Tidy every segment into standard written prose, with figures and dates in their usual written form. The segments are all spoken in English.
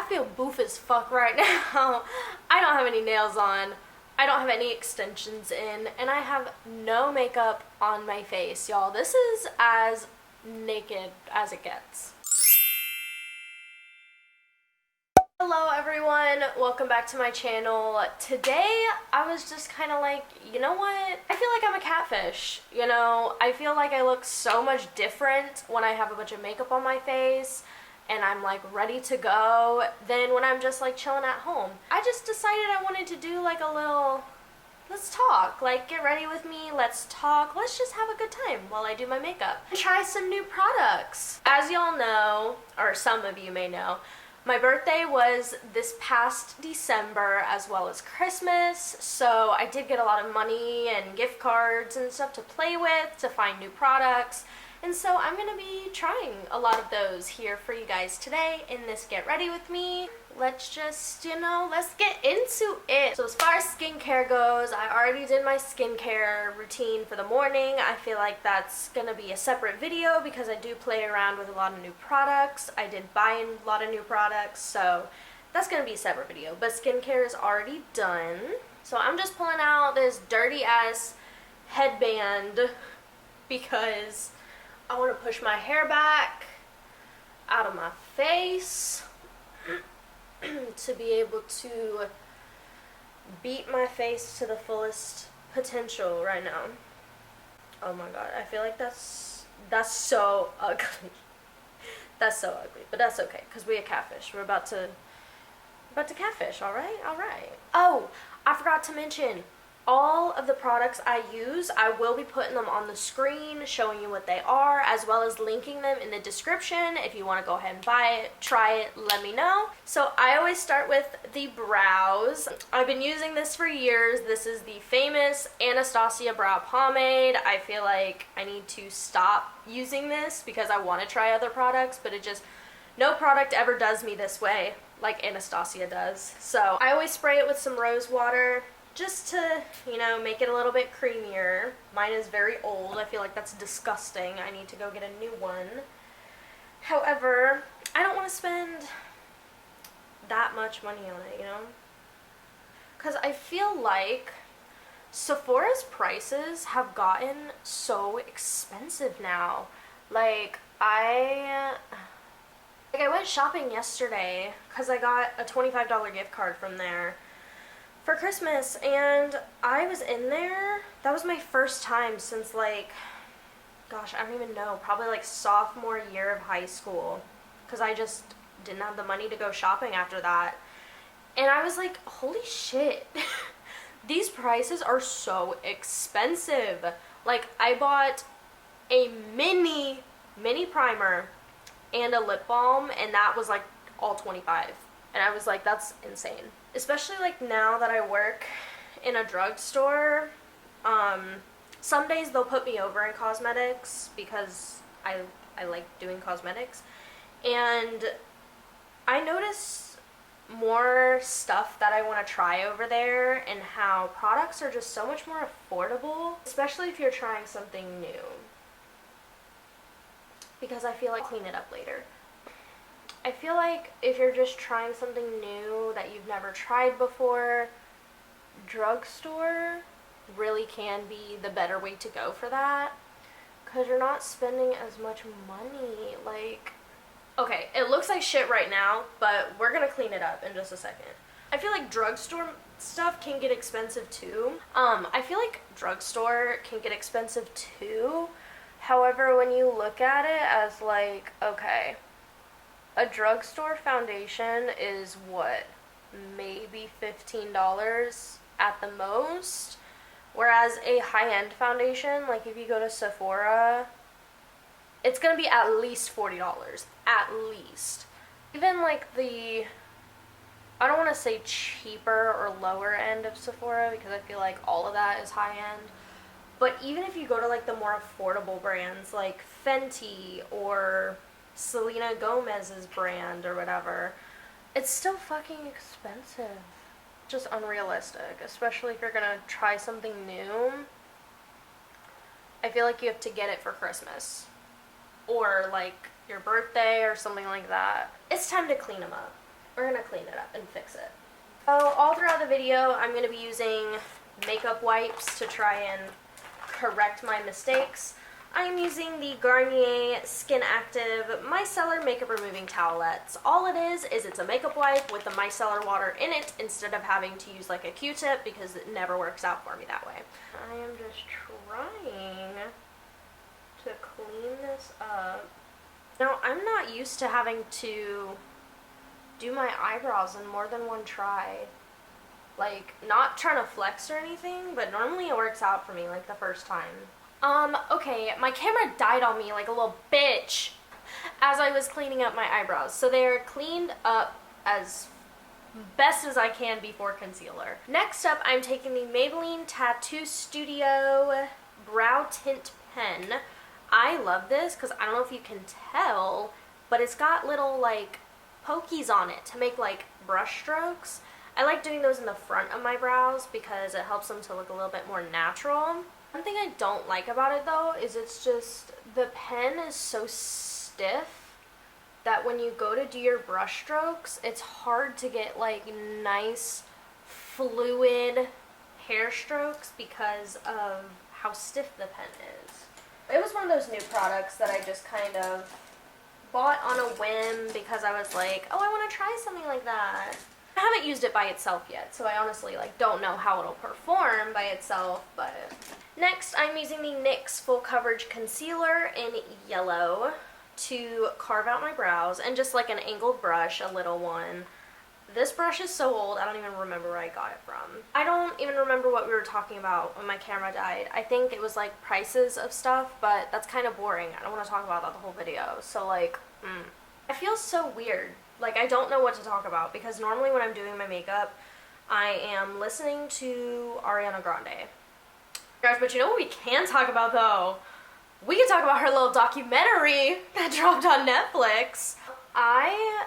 feel boof as fuck right now. I don't have any nails on. I don't have any extensions in, and I have no makeup on my face, y'all. This is as naked as it gets. Hello everyone, welcome back to my channel. Today I was just kind of like, you know what? I feel like I'm a catfish, you know? I feel like I look so much different when I have a bunch of makeup on my face and I'm like ready to go than when I'm just like chilling at home. I just decided I wanted to do like a little, let's talk, like get ready with me, let's talk, let's just have a good time while I do my makeup. Try some new products. As y'all know, or some of you may know, my birthday was this past December as well as Christmas, so I did get a lot of money and gift cards and stuff to play with, to find new products, and so I'm going to be trying a lot of those here for you guys today in this Get Ready With Me. Let's just, you know, let's get into it. So as far as skincare goes, I already did my skincare routine for the morning. I feel like that's gonna be a separate video because I do play around with a lot of new products. I did buy a lot of new products, so that's gonna be a separate video. But skincare is already done. So I'm just pulling out this dirty ass headband because I want to push my hair back out of my face to be able to beat my face to the fullest potential right now. Oh my god, I feel like that's so ugly. That's so ugly, but that's okay because we a catfish. We're about to catfish. All right. Oh, I forgot to mention, all of the products I use, I will be putting them on the screen, showing you what they are, as well as linking them in the description. If you want to go ahead and buy it, try it, let me know. So I always start with the brows. I've been using this for years. This is the famous Anastasia brow pomade. I feel like I need to stop using this because I want to try other products, but no product ever does me this way like Anastasia does. So I always spray it with some rose water, just to, you know, make it a little bit creamier. Mine is very old. I feel like that's disgusting. I need to go get a new one. However, I don't want to spend that much money on it, you know? Because I feel like Sephora's prices have gotten so expensive now. Like, I went shopping yesterday because I got a $25 gift card from there for Christmas, and I was in there. That was my first time since, like, gosh, I don't even know, probably like sophomore year of high school, because I just didn't have the money to go shopping after that. And I was like, holy shit, these prices are so expensive. Like, I bought a mini primer and a lip balm, and that was like all $25. And I was like, that's insane. Especially like now that I work in a drugstore, some days they'll put me over in cosmetics because I like doing cosmetics. And I notice more stuff that I want to try over there, and how products are just so much more affordable, especially if you're trying something new. Because I feel like clean it up later. I feel like if you're just trying something new that you've never tried before, drugstore really can be the better way to go for that, because you're not spending as much money. Like, okay, it looks like shit right now, but we're gonna clean it up in just a second. I feel like drugstore stuff can get expensive too. I feel like drugstore can get expensive too. However, when you look at it as like, okay, a drugstore foundation is what, maybe $15 at the most, whereas a high-end foundation, like if you go to Sephora, it's gonna be at least $40, at least. Even like the, I don't want to say cheaper or lower end of Sephora, because I feel like all of that is high-end, but even if you go to like the more affordable brands like Fenty or Selena Gomez's brand or whatever, it's still fucking expensive. Just unrealistic, especially if you're gonna try something new. I feel like you have to get it for Christmas or like your birthday or something like that. It's time to clean them up. we're gonna clean it up and fix it. So all throughout the video, I'm gonna be using makeup wipes to try and correct my mistakes. I'm using the Garnier Skin Active Micellar Makeup Removing Towelettes. All it is it's a makeup wipe with the micellar water in it instead of having to use like a Q-tip because it never works out for me that way. I am just trying to clean this up. Now, I'm not used to having to do my eyebrows in more than one try. Like, not trying to flex or anything, but normally it works out for me like the first time. Okay, my camera died on me like a little bitch as I was cleaning up my eyebrows. So they're cleaned up as best as I can before concealer. Next up, I'm taking the Maybelline Tattoo Studio Brow Tint Pen. I love this because I don't know if you can tell, but it's got little like pokies on it to make like brush strokes. I like doing those in the front of my brows because it helps them to look a little bit more natural. One thing I don't like about it though is it's just the pen is so stiff that when you go to do your brush strokes, it's hard to get like nice fluid hair strokes because of how stiff the pen is. It was one of those new products that I just kind of bought on a whim because I was like, oh, I want to try something like that. I haven't used it by itself yet, so I honestly like don't know how it'll perform by itself, but... Next, I'm using the NYX Full Coverage Concealer in yellow to carve out my brows, and just like an angled brush, a little one. This brush is so old, I don't even remember where I got it from. I don't even remember what we were talking about when my camera died. I think it was like prices of stuff, but that's kind of boring. I don't want to talk about that the whole video, so like, I feel so weird. Like, I don't know what to talk about, because normally when I'm doing my makeup, I am listening to Ariana Grande. Guys, but you know what we can talk about, though? We can talk about her little documentary that dropped on Netflix. I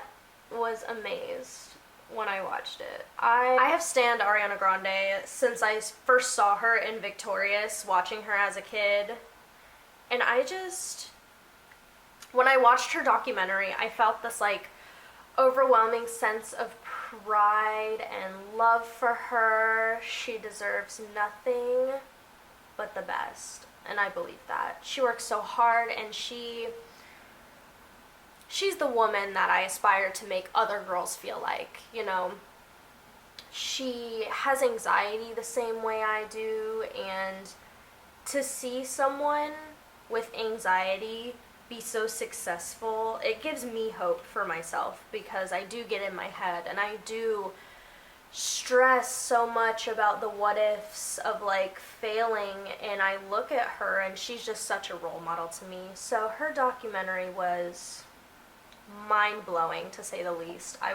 was amazed when I watched it. I have stanned Ariana Grande since I first saw her in Victorious, watching her as a kid. And I just... When I watched her documentary, I felt this, like, overwhelming sense of pride and love for her. She deserves nothing but the best, and I believe that. She works so hard, and she's the woman that I aspire to make other girls feel like, you know. She has anxiety the same way I do, and to see someone with anxiety be so successful, it gives me hope for myself, because I do get in my head and I do stress so much about the what ifs of like failing, and I look at her and she's just such a role model to me. So her documentary was mind-blowing, to say the least. I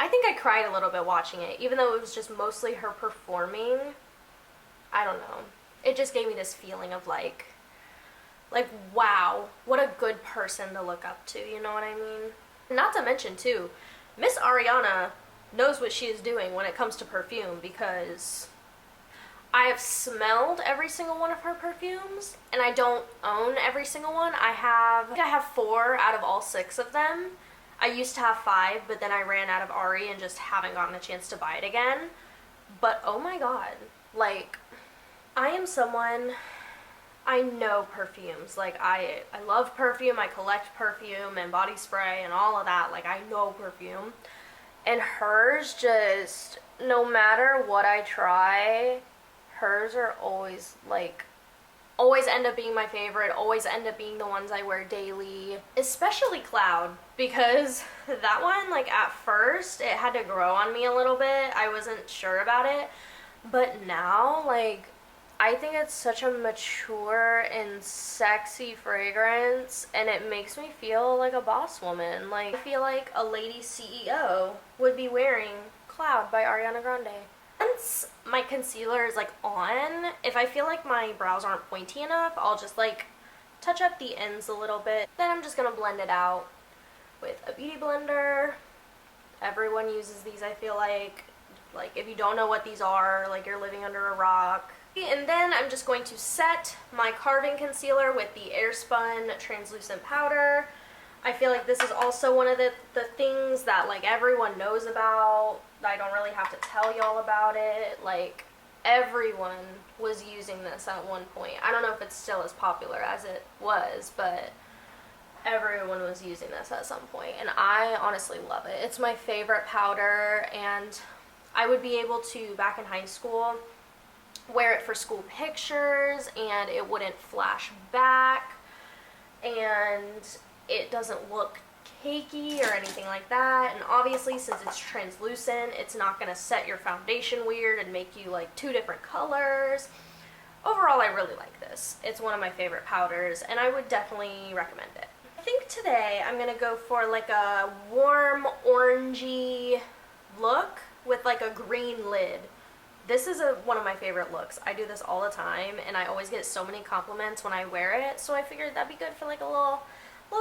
think I cried a little bit watching it, even though it was just mostly her performing. I don't know, it just gave me this feeling of like wow, what a good person to look up to, you know what I mean? Not to mention too, Miss Ariana knows what she is doing when it comes to perfume, because I have smelled every single one of her perfumes, and I don't own every single one. I have 4 out of all 6 of them. I used to have 5, but then I ran out of Ari and just haven't gotten a chance to buy it again. But oh my god, like, I am someone... I know perfumes. Like, I love perfume, I collect perfume and body spray and all of that. Like, I know perfume. And hers just, no matter what I try, hers are always, like, always end up being my favorite, always end up being the ones I wear daily. Especially Cloud, because that one, like, at first, it had to grow on me a little bit. I wasn't sure about it. But now, like, I think it's such a mature and sexy fragrance, and it makes me feel like a boss woman. Like, I feel like a lady CEO would be wearing Cloud by Ariana Grande. Once my concealer is like on, if I feel like my brows aren't pointy enough, I'll just like touch up the ends a little bit. Then I'm just gonna blend it out with a beauty blender. Everyone uses these, I feel like. Like, if you don't know what these are, like, you're living under a rock. And then I'm just going to set my carving concealer with the Airspun translucent powder. I feel like this is also one of the things that like everyone knows about. I don't really have to tell y'all about it. Like, everyone was using this at one point. I don't know if it's still as popular as it was, but everyone was using this at some point, and I honestly love it. It's my favorite powder, and I would be able to, back in high school, wear it for school pictures, and it wouldn't flash back, and it doesn't look cakey or anything like that. And obviously, since it's translucent, it's not going to set your foundation weird and make you like two different colors. Overall, I really like this. It's one of my favorite powders, and I would definitely recommend it. I think today I'm going to go for like a warm orangey look with like a green lid. This is one of my favorite looks. I do this all the time, and I always get so many compliments when I wear it, so I figured that'd be good for like a little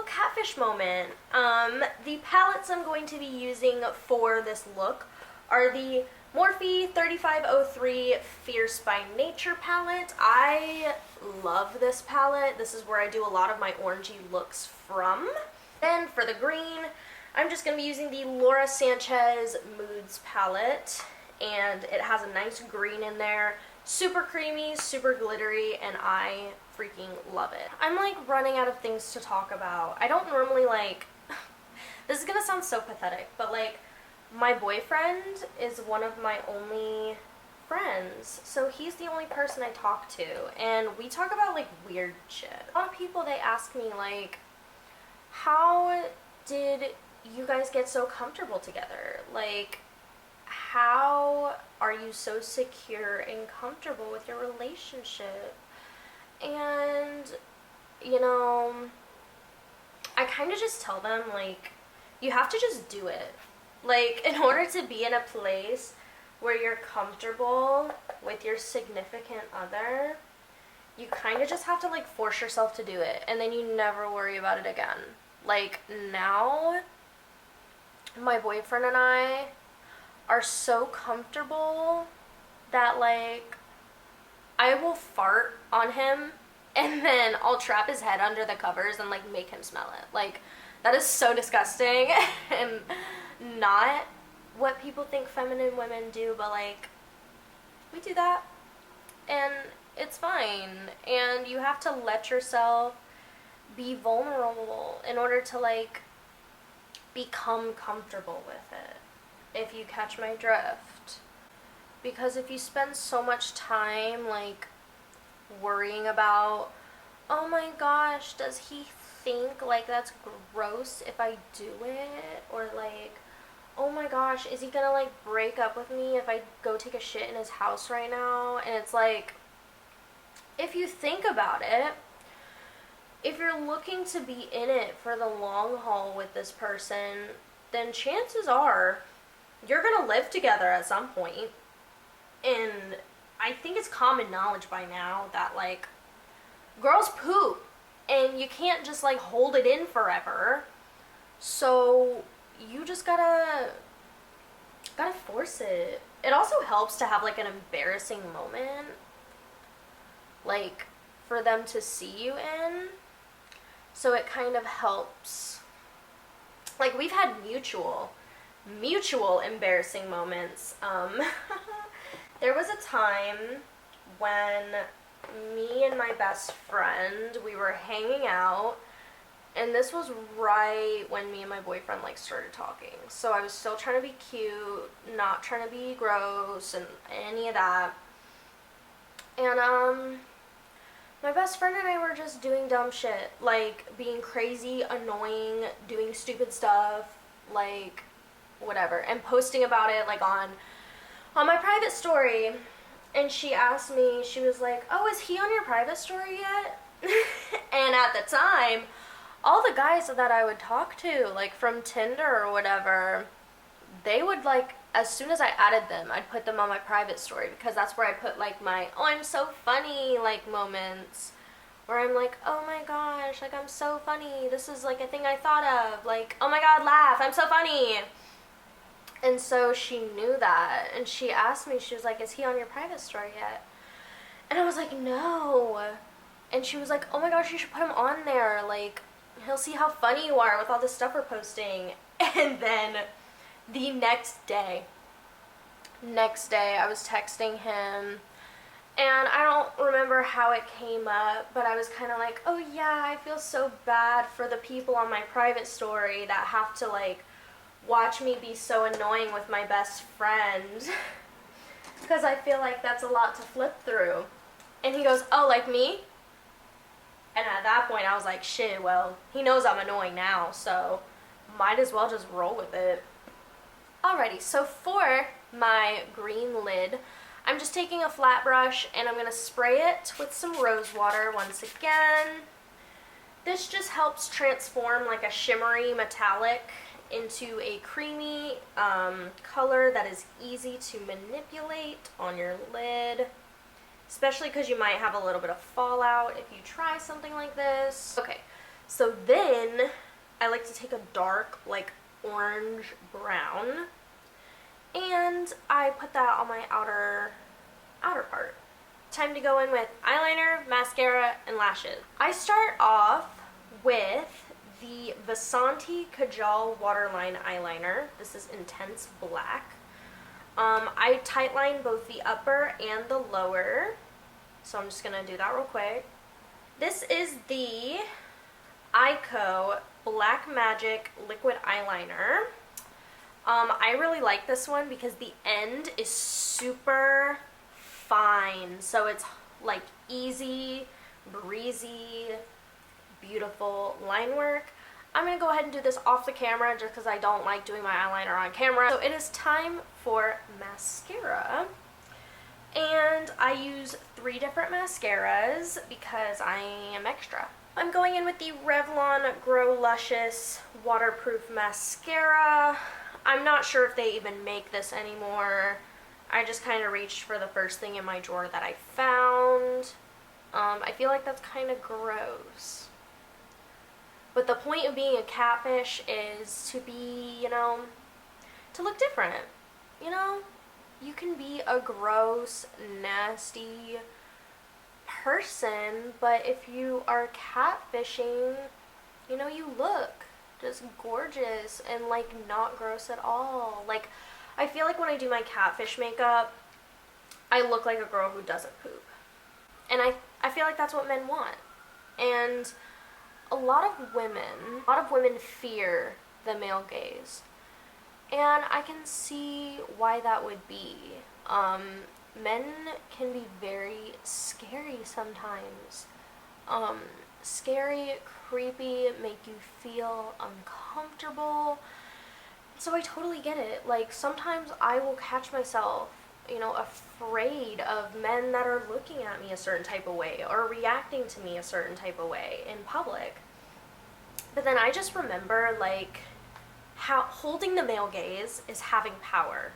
catfish moment. The palettes I'm going to be using for this look are the Morphe 3503 Fierce by Nature palette. I love this palette. This is where I do a lot of my orangey looks from. Then for the green, I'm just going to be using the Laura Sanchez Moods palette, and it has a nice green in there. Super creamy, super glittery, and I freaking love it. I'm like running out of things to talk about. I don't normally like, this is gonna sound so pathetic, but like my boyfriend is one of my only friends, so he's the only person I talk to, and we talk about like weird shit. A lot of people, they ask me like, how did you guys get so comfortable together? Like, how are you so secure and comfortable with your relationship? And, you know, I kind of just tell them, like, you have to just do it. Like, in order to be in a place where you're comfortable with your significant other, you kind of just have to, like, force yourself to do it, and then you never worry about it again. Like, now, my boyfriend and I are so comfortable that, like, I will fart on him, and then I'll trap his head under the covers and, like, make him smell it. Like, that is so disgusting and not what people think feminine women do, but, like, we do that, and it's fine. And you have to let yourself be vulnerable in order to, like, become comfortable with it, if you catch my drift. Because if you spend so much time, like, worrying about, oh my gosh, does he think, like, that's gross if I do it? Or, like, oh my gosh, is he gonna, like, break up with me if I go take a shit in his house right now? And it's like, if you think about it, if you're looking to be in it for the long haul with this person, then chances are you're gonna live together at some point. And I think it's common knowledge by now that, like, girls poop, and you can't just, like, hold it in forever. So you just gotta force it. It also helps to have, like, an embarrassing moment, like, for them to see you in. So it kind of helps. Like, we've had mutual embarrassing moments. There was a time when me and my best friend, we were hanging out, and this was right when me and my boyfriend, like, started talking. So I was still trying to be cute, not trying to be gross and any of that. And my best friend and I were just doing dumb shit, like being crazy, annoying, doing stupid stuff, like whatever, and posting about it, like, on my private story. And she asked me, she was like, oh, is he on your private story yet? And at the time, all the guys that I would talk to, like, from Tinder or whatever, they would, like, as soon as I added them, I'd put them on my private story, because that's where I put, like, my, oh, I'm so funny, like, moments, where I'm like, oh my gosh, like, I'm so funny, this is, like, a thing I thought of, like, oh my god, laugh, I'm so funny. And so she knew that, and she asked me, she was like, is he on your private story yet? And I was like, no. And she was like, oh my gosh, you should put him on there, like, He'll see how funny you are with all the stuff we're posting. And then the next day I was texting him, and I don't remember how it came up, but I was kind of like, oh yeah, I feel so bad for the people on my private story that have to like watch me be so annoying with my best friend. Because I feel like that's a lot to flip through. And he goes, oh, like me? And at that point I was like, shit, well, he knows I'm annoying now, so might as well just roll with it. Alrighty, so for my green lid, I'm just taking a flat brush and I'm going to spray it with some rose water once again. This just helps transform like a shimmery metallic into a creamy color that is easy to manipulate on your lid, especially because you might have a little bit of fallout if you try something like this. Okay, so then I like to take a dark like orange brown, and I put that on my outer part. Time to go in with eyeliner, mascara, and lashes. I start off with the Vasanti Kajal Waterline Eyeliner. This is Intense Black. I tightline both the upper and the lower, so I'm just going to do that real quick. This is the Eyeko Black Magic Liquid Eyeliner. I really like this one because the end is super fine, so it's like easy, breezy, beautiful line work. I'm going to go ahead and do this off the camera just because I don't like doing my eyeliner on camera. So it is time for mascara. And I use 3 different mascaras because I am extra. I'm going in with the Revlon Grow Luscious Waterproof Mascara. I'm not sure if they even make this anymore. I just kind of reached for the first thing in my drawer that I found. I feel like that's kind of gross. But the point of being a catfish is to be, you know, to look different. You know, you can be a gross, nasty person, but if you are catfishing, you know, you look just gorgeous and like not gross at all. Like, I feel like when I do my catfish makeup, I look like a girl who doesn't poop. And I feel like that's what men want. And a lot of women fear the male gaze. And I can see why that would be. Men can be very scary sometimes. Scary, creepy, make you feel uncomfortable. So I totally get it. Like, sometimes I will catch myself, you know, afraid of men that are looking at me a certain type of way or reacting to me a certain type of way in public. But then I just remember, like, how holding the male gaze is having power.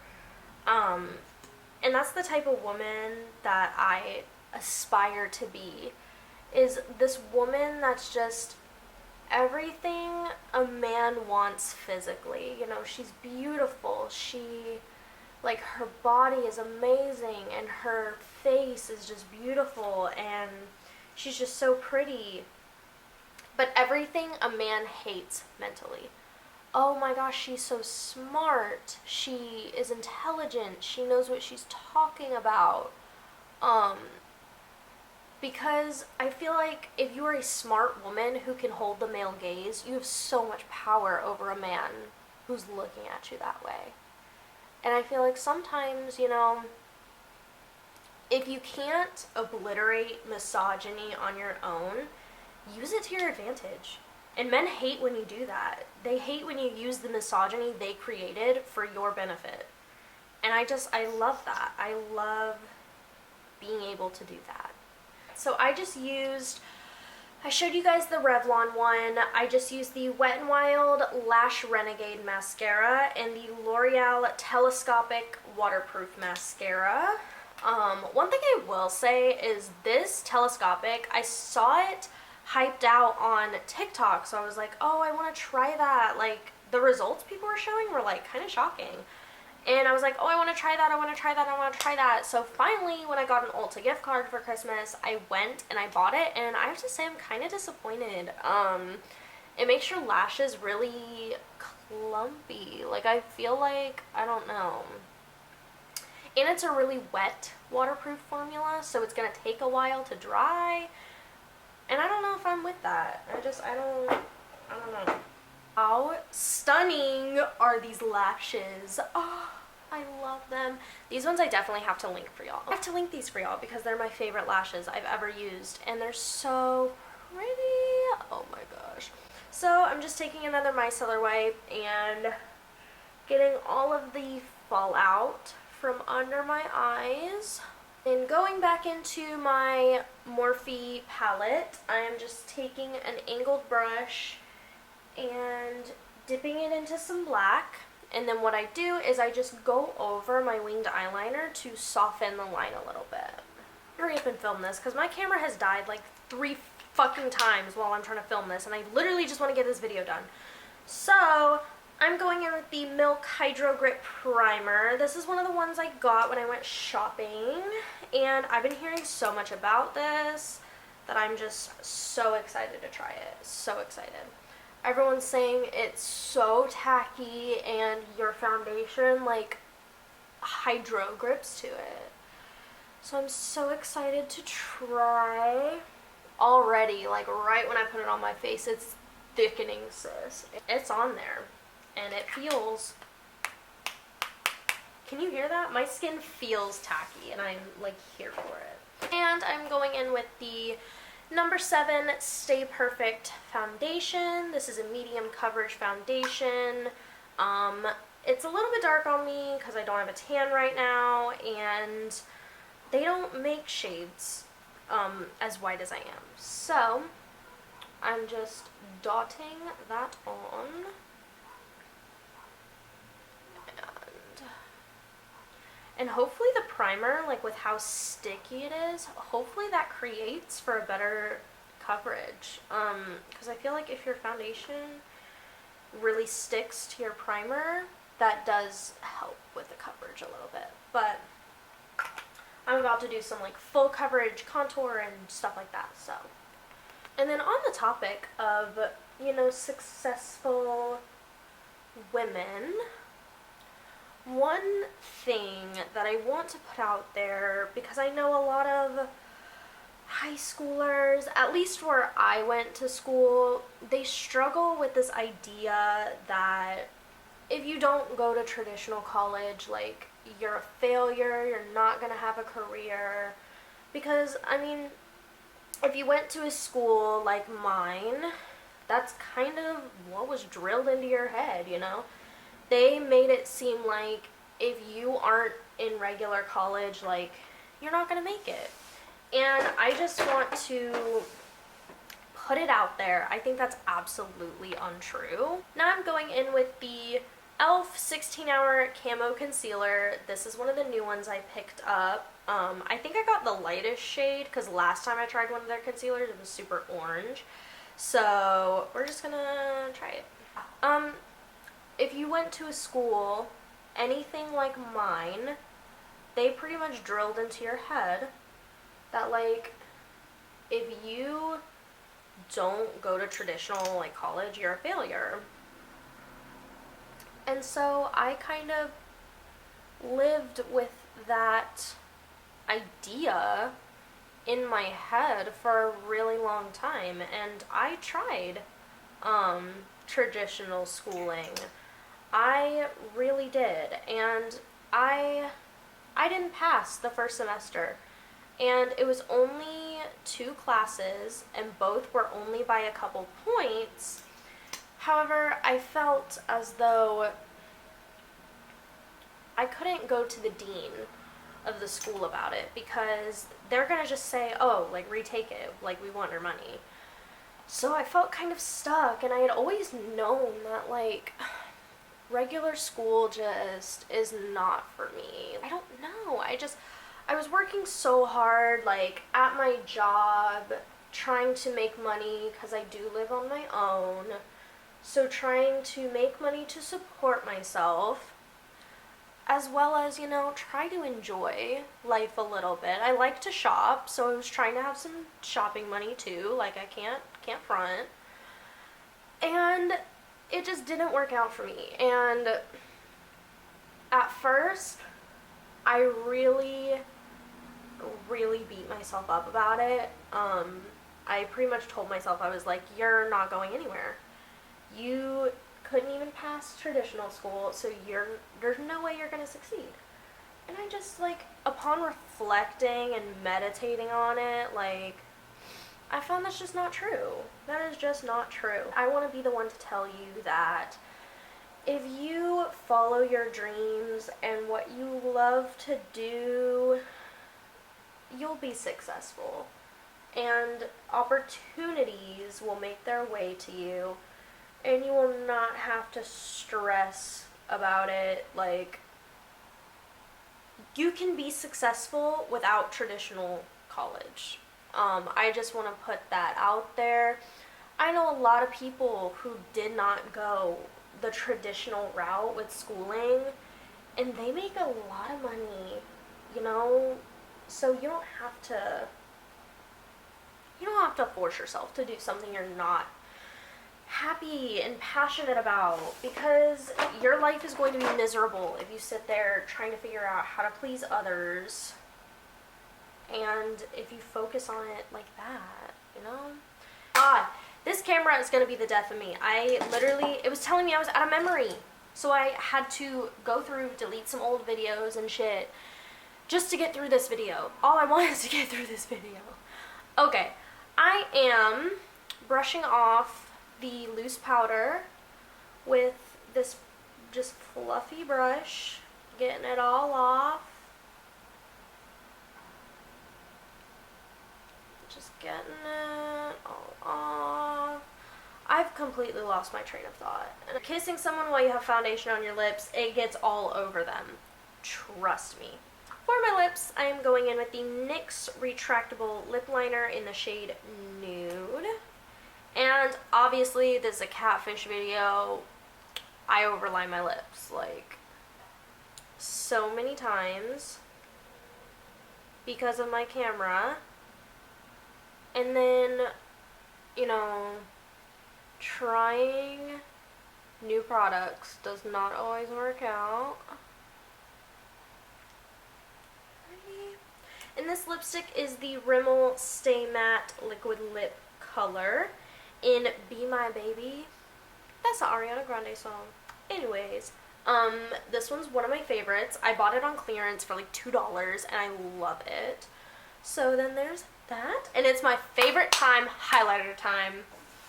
And that's the type of woman that I aspire to be, is this woman that's just everything a man wants physically. You know, she's beautiful, like, her body is amazing, and her face is just beautiful, and she's just so pretty. But everything a man hates mentally. Oh my gosh, she's so smart, she is intelligent, she knows what she's talking about. Because I feel like if you are a smart woman who can hold the male gaze, you have so much power over a man who's looking at you that way. And I feel like sometimes, you know, if you can't obliterate misogyny on your own, use it to your advantage. And men hate when you do that. They hate when you use the misogyny they created for your benefit. And I love that. I love being able to do that. So I showed you guys the Revlon one. I just used the Wet n Wild Lash Renegade Mascara and the L'Oreal Telescopic Waterproof Mascara. One thing I will say is this Telescopic, I saw it hyped out on TikTok, so I was like, oh, I want to try that. Like, the results people were showing were like kind of shocking. And I was like, oh, I want to try that, I want to try that, I want to try that. So finally, when I got an Ulta gift card for Christmas, I went and I bought it, and I have to say I'm kind of disappointed. it makes your lashes really clumpy. Like, I feel like, I don't know. And it's a really wet waterproof formula, so it's going to take a while to dry. And I don't know if I'm with that. I don't know. How stunning are these lashes? Oh, I love them. These ones I definitely have to link for y'all. I have to link these for y'all because they're my favorite lashes I've ever used, and they're so pretty. Oh my gosh. So I'm just taking another micellar wipe and getting all of the fallout from under my eyes. And going back into my Morphe palette, I am just taking an angled brush and dipping it into some black. And then what I do is I just go over my winged eyeliner to soften the line a little bit. Hurry up and film this because my camera has died like 3 fucking times while I'm trying to film this, and I literally just want to get this video done. So I'm going in with the Milk Hydro Grip Primer. This is one of the ones I got when I went shopping, and I've been hearing so much about this that I'm just so excited to try it. So excited. Everyone's saying it's so tacky and your foundation like hydro grips to it. So I'm so excited to try. Already, like right when I put it on my face, it's thickening, sis. It's on there. And it feels, can you hear that? My skin feels tacky and I'm like here for it. And I'm going in with the number 7 Stay Perfect foundation. This is a medium coverage foundation. It's a little bit dark on me because I don't have a tan right now, and they don't make shades as white as I am. So I'm just dotting that on. And hopefully the primer, like with how sticky it is, hopefully that creates for a better coverage. Because I feel like if your foundation really sticks to your primer, that does help with the coverage a little bit. But I'm about to do some like full coverage contour and stuff like that, so. And then on the topic of, you know, successful women, one thing that I want to put out there, because I know a lot of high schoolers, at least where I went to school, they struggle with this idea that if you don't go to traditional college, like, you're a failure, you're not gonna have a career. Because, I mean, if you went to a school like mine, that's kind of what was drilled into your head, you know? They made it seem like if you aren't in regular college, like, you're not gonna make it. And I just want to put it out there. I think that's absolutely untrue. Now I'm going in with the e.l.f. 16-Hour Camo Concealer. This is one of the new ones I picked up. I think I got the lightest shade because last time I tried one of their concealers, it was super orange. So we're just gonna try it. If you went to a school, anything like mine, they pretty much drilled into your head that, like, if you don't go to traditional, like, college, you're a failure. And so I kind of lived with that idea in my head for a really long time, and I tried traditional schooling. I really did, and I didn't pass the first semester, and it was only 2 classes, and both were only by a couple points. However, I felt as though I couldn't go to the dean of the school about it because they're gonna just say, oh, like, retake it, like, we want our money. So I felt kind of stuck, and I had always known that, like, regular school just is not for me. I don't know. I was working so hard, like, at my job, trying to make money because I do live on my own. So trying to make money to support myself, as well as, you know, try to enjoy life a little bit. I like to shop, so I was trying to have some shopping money too. Like, I can't front. And it just didn't work out for me. And at first, I really beat myself up about it. I pretty much told myself, I was like, you're not going anywhere. You couldn't even pass traditional school, so there's no way you're gonna succeed. And I just, like, upon reflecting and meditating on it, like, I found that's just not true. That is just not true. I want to be the one to tell you that if you follow your dreams and what you love to do, you'll be successful. And opportunities will make their way to you, and you will not have to stress about it. Like, you can be successful without traditional college. I just want to put that out there. I know a lot of people who did not go the traditional route with schooling, and they make a lot of money, you know? So you don't have to force yourself to do something you're not happy and passionate about, because your life is going to be miserable if you sit there trying to figure out how to please others, and if you focus on it like that, you know? God, this camera is going to be the death of me. It was telling me I was out of memory, so I had to go through, delete some old videos and shit just to get through this video. All I wanted is to get through this video. Okay, I am brushing off the loose powder with this just fluffy brush, getting it all off. Just getting it all off. I've completely lost my train of thought. And kissing someone while you have foundation on your lips, it gets all over them. Trust me. For my lips, I am going in with the NYX Retractable Lip Liner in the shade Nude. And obviously, this is a catfish video. I overline my lips, like, so many times because of my camera. And then, you know, trying new products does not always work out. And this lipstick is the Rimmel Stay Matte Liquid Lip Color in Be My Baby. That's an Ariana Grande song. Anyways, this one's one of my favorites. I bought it on clearance for like $2 and I love it. So then there's that. And it's my favorite time, highlighter time.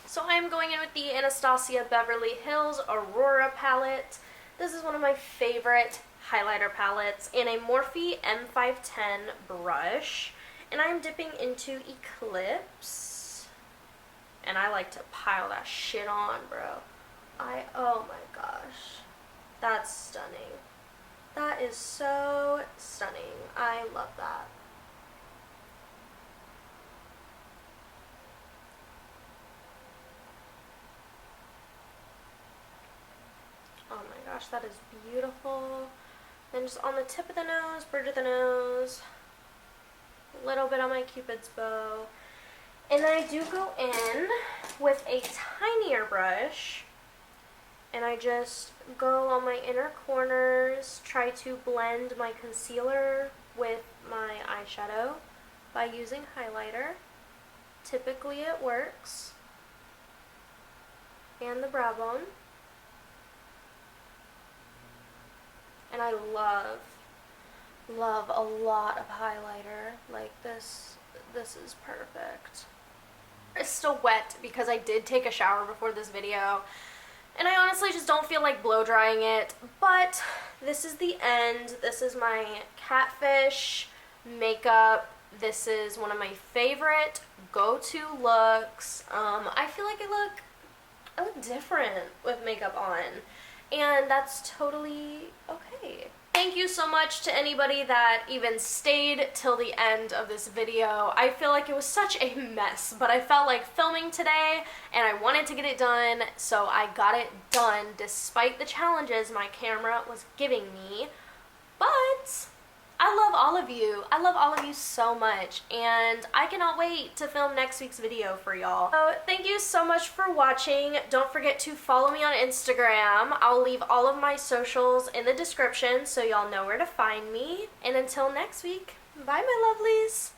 So I am going in with the Anastasia Beverly Hills Aurora palette. This is one of my favorite highlighter palettes, in a Morphe M510 brush, and I'm dipping into Eclipse, and I like to pile that shit on, bro. Oh my gosh, that's stunning. That is so stunning. I love that. Oh my gosh, that is beautiful. Then just on the tip of the nose, bridge of the nose, a little bit on my Cupid's bow. And then I do go in with a tinier brush, and I just go on my inner corners, try to blend my concealer with my eyeshadow by using highlighter. Typically it works. And the brow bone. And I love a lot of highlighter. Like this is perfect. It's still wet because I did take a shower before this video, and I honestly just don't feel like blow drying it, but this is the end. This is my catfish makeup. This is one of my favorite go-to looks. I feel like I look different with makeup on. And that's totally okay. Thank you so much to anybody that even stayed till the end of this video. I feel like it was such a mess, but I felt like filming today and I wanted to get it done, so I got it done despite the challenges my camera was giving me. But I love all of you. I love all of you so much, and I cannot wait to film next week's video for y'all. So thank you so much for watching. Don't forget to follow me on Instagram. I'll leave all of my socials in the description so y'all know where to find me. And until next week, bye my lovelies.